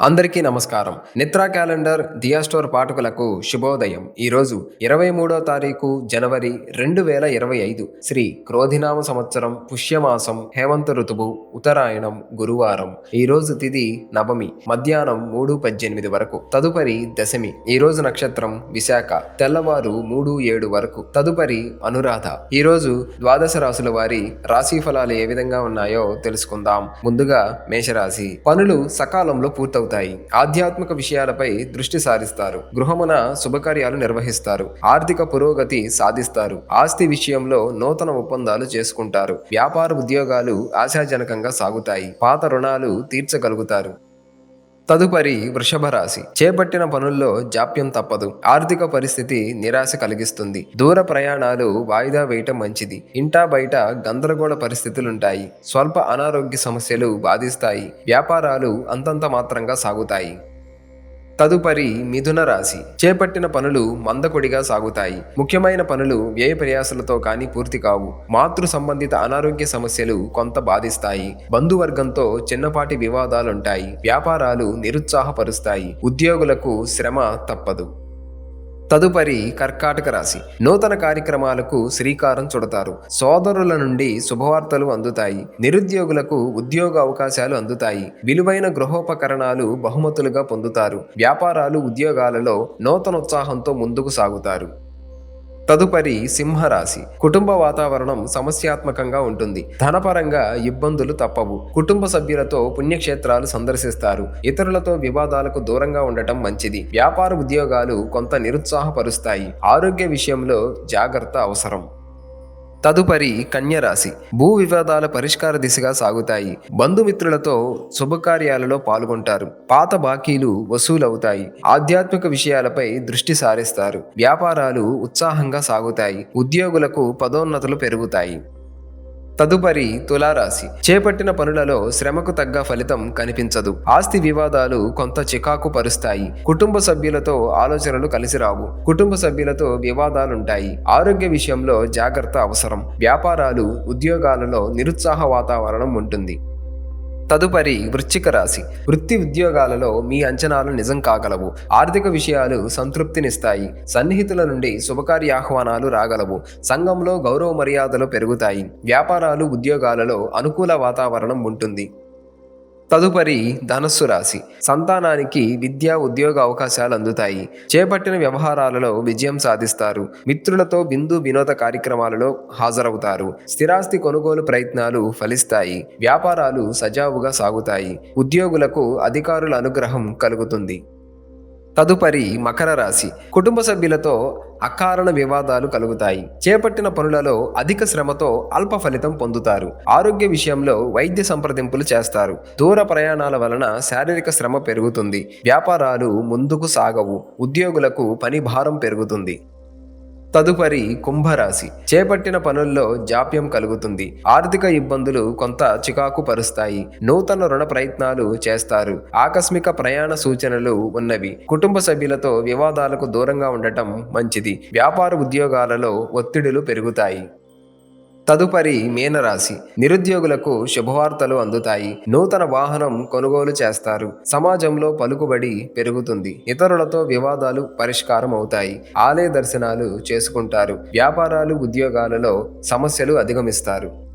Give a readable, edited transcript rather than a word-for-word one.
అందరికీ నమస్కారం. నిద్రా క్యాలెండర్ దియా స్టోర్ పాఠకులకు శుభోదయం. ఈరోజు 23వ తారీఖు జనవరి 2025 శ్రీ క్రోధినామ సంవత్సరం పుష్యమాసం హేమంత ఋతువు ఉత్తరాయణం గురువారం. ఈరోజు తిథి నవమి మధ్యాహ్నం 3:18 వరకు. తదుపరి దశమి. ఈరోజు నక్షత్రం విశాఖ తెల్లవారు 3:07 వరకు. తదుపరి అనురాధ. ఈరోజు ద్వాదశ రాశుల వారి రాశి ఫలాలు ఏ విధంగా ఉన్నాయో తెలుసుకుందాం. ముందుగా మేషరాశి. పనులు సకాలంలో పూర్తవుతాయి. ఆధ్యాత్మిక విషయాలపై దృష్టి సారిస్తారు. గృహమున శుభకార్యాలు నిర్వహిస్తారు. ఆర్థిక పురోగతి సాధిస్తారు. ఆస్తి విషయంలో నూతన ఒప్పందాలు చేసుకుంటారు. వ్యాపార ఉద్యోగాలు ఆశాజనకంగా సాగుతాయి. పాత రుణాలు తీర్చగలుగుతారు. తదుపరి వృషభ రాశి. చేపట్టిన పనుల్లో జాప్యం తప్పదు. ఆర్థిక పరిస్థితి నిరాశ కలిగిస్తుంది. దూర ప్రయాణాలు వాయిదా వేయటం మంచిది. ఇంటా బయట గందరగోళ పరిస్థితులుంటాయి. స్వల్ప అనారోగ్య సమస్యలు బాధిస్తాయి. వ్యాపారాలు అంతంత మాత్రంగా సాగుతాయి. తదుపరి మిథున రాశి. చేపట్టిన పనులు మందకొడిగా సాగుతాయి. ముఖ్యమైన పనులు వ్యయ ప్రయాసలతో కానీ పూర్తి కావు. మాతృ సంబంధిత అనారోగ్య సమస్యలు కొంత బాధిస్తాయి. బంధువర్గంతో చిన్నపాటి వివాదాలుంటాయి. వ్యాపారాలు నిరుత్సాహపరుస్తాయి. ఉద్యోగులకు శ్రమ తప్పదు. తదుపరి కర్కాటక రాశి. నూతన కార్యక్రమాలకు శ్రీకారం చుడతారు. సోదరుల నుండి శుభవార్తలు అందుతాయి. నిరుద్యోగులకు ఉద్యోగ అవకాశాలు అందుతాయి. విలువైన గృహోపకరణాలు బహుమతులుగా పొందుతారు. వ్యాపారాలు ఉద్యోగాలలో నూతన ఉత్సాహంతో ముందుకు సాగుతారు. తదుపరి సింహరాశి. కుటుంబ వాతావరణం సమస్యాత్మకంగా ఉంటుంది. ధనపరంగా ఇబ్బందులు తప్పవు. కుటుంబ సభ్యులతో పుణ్యక్షేత్రాలు సందర్శిస్తారు. ఇతరులతో వివాదాలకు దూరంగా ఉండటం మంచిది. వ్యాపార ఉద్యోగాలు కొంత నిరుత్సాహపరుస్తాయి. ఆరోగ్య విషయంలో జాగ్రత్త అవసరం. తదుపరి కన్యరాశి. భూ వివాదాల పరిష్కార దిశగా సాగుతాయి. బంధుమిత్రులతో శుభకార్యాలలో పాల్గొంటారు. పాత బాకీలు వసూలవుతాయి. ఆధ్యాత్మిక విషయాలపై దృష్టి సారిస్తారు. వ్యాపారాలు ఉత్సాహంగా సాగుతాయి. ఉద్యోగులకు పదోన్నతులు పెరుగుతాయి. తదుపరి తులారాశి. చేపట్టిన పనులలో శ్రమకు తగ్గ ఫలితం కనిపించదు. ఆస్తి వివాదాలు కొంత చికాకు పరుస్తాయి. కుటుంబ సభ్యులతో ఆలోచనలు కలిసిరావు. కుటుంబ సభ్యులతో వివాదాలుంటాయి. ఆరోగ్య విషయంలో జాగ్రత్త అవసరం. వ్యాపారాలు ఉద్యోగాలలో నిరుత్సాహ వాతావరణం ఉంటుంది. తదుపరి వృశ్చిక రాశి. వృత్తి ఉద్యోగాలలో మీ అంచనాలు నిజం కాగలవు. ఆర్థిక విషయాలు సంతృప్తినిస్తాయి. సన్నిహితుల నుండి శుభకార్యాహ్వానాలు రాగలవు. సంఘంలో గౌరవ మర్యాదలు పెరుగుతాయి. వ్యాపారాలు ఉద్యోగాలలో అనుకూల వాతావరణం ఉంటుంది. తదుపరి ధనస్సు రాశి. సంతానానికి విద్యా ఉద్యోగ అవకాశాలు అందుతాయి. చేపట్టిన వ్యవహారాలలో విజయం సాధిస్తారు. మిత్రులతో విందు వినోద కార్యక్రమాలలో హాజరవుతారు. స్థిరాస్తి కొనుగోలు ప్రయత్నాలు ఫలిస్తాయి. వ్యాపారాలు సజావుగా సాగుతాయి. ఉద్యోగులకు అధికారుల అనుగ్రహం కలుగుతుంది. తదుపరి మకర రాశి. కుటుంబ సభ్యులతో అకారణ వివాదాలు కలుగుతాయి. చేపట్టిన పనులలో అధిక శ్రమతో అల్ప ఫలితం పొందుతారు. ఆరోగ్య విషయంలో వైద్య సంప్రదింపులు చేస్తారు. దూర ప్రయాణాల వలన శారీరక శ్రమ పెరుగుతుంది. వ్యాపారాలు ముందుకు సాగవు. ఉద్యోగులకు పని భారం పెరుగుతుంది. తదుపరి కుంభరాశి. చేపట్టిన పనుల్లో జాప్యం కలుగుతుంది. ఆర్థిక ఇబ్బందులు కొంత చికాకు పరుస్తాయి. నూతన రుణ ప్రయత్నాలు చేస్తారు. ఆకస్మిక ప్రయాణ సూచనలు ఉన్నవి. కుటుంబ సభ్యులతో వివాదాలకు దూరంగా ఉండటం మంచిది. వ్యాపార ఉద్యోగాలలో ఒత్తిడులు పెరుగుతాయి. తదుపరి మీనరాశి. నిరుద్యోగులకు శుభవార్తలు అందుతాయి. నూతన వాహనం కొనుగోలు చేస్తారు. సమాజంలో పలుకుబడి పెరుగుతుంది. ఇతరులతో వివాదాలు పరిష్కారం అవుతాయి. ఆలయ దర్శనాలు చేసుకుంటారు. వ్యాపారాలు ఉద్యోగాలలో సమస్యలు అధిగమిస్తారు.